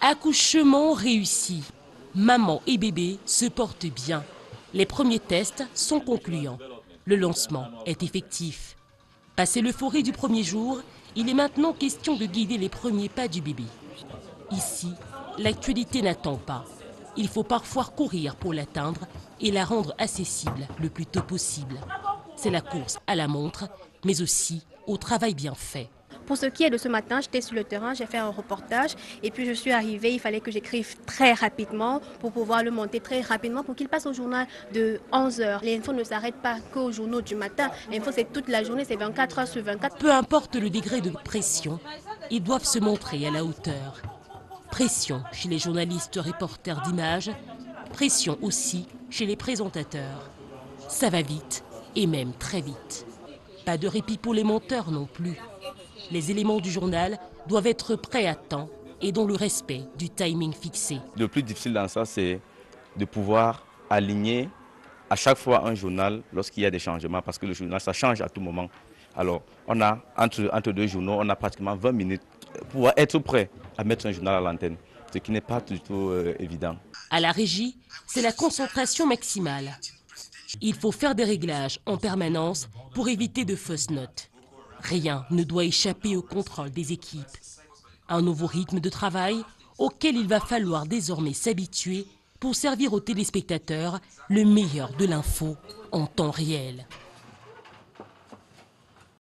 Accouchement réussi. Maman et bébé se portent bien. Les premiers tests sont concluants. Le lancement est effectif. Passé l'euphorie du premier jour, il est maintenant question de guider les premiers pas du bébé. Ici, l'actualité n'attend pas. Il faut parfois courir pour l'atteindre et la rendre accessible le plus tôt possible. C'est la course à la montre, mais aussi au travail bien fait. Pour ce qui est de ce matin, j'étais sur le terrain, j'ai fait un reportage et puis je suis arrivée, il fallait que j'écrive très rapidement pour pouvoir le monter très rapidement pour qu'il passe au journal de 11h. L'info ne s'arrête pas qu'aux journaux du matin, l'info c'est toute la journée, c'est 24 heures sur 24. Peu importe le degré de pression, ils doivent se montrer à la hauteur. Pression chez les journalistes reporters d'images, pression aussi chez les présentateurs. Ça va vite et même très vite. Pas de répit pour les monteurs non plus. Les éléments du journal doivent être prêts à temps et dans le respect du timing fixé. Le plus difficile dans ça, c'est de pouvoir aligner à chaque fois un journal lorsqu'il y a des changements, parce que le journal, ça change à tout moment. Alors, on a entre deux journaux, on a pratiquement 20 minutes pour pouvoir être prêt à mettre un journal à l'antenne, ce qui n'est pas du tout évident. À la régie, c'est la concentration maximale. Il faut faire des réglages en permanence pour éviter de fausses notes. Rien ne doit échapper au contrôle des équipes. Un nouveau rythme de travail auquel il va falloir désormais s'habituer pour servir aux téléspectateurs le meilleur de l'info en temps réel.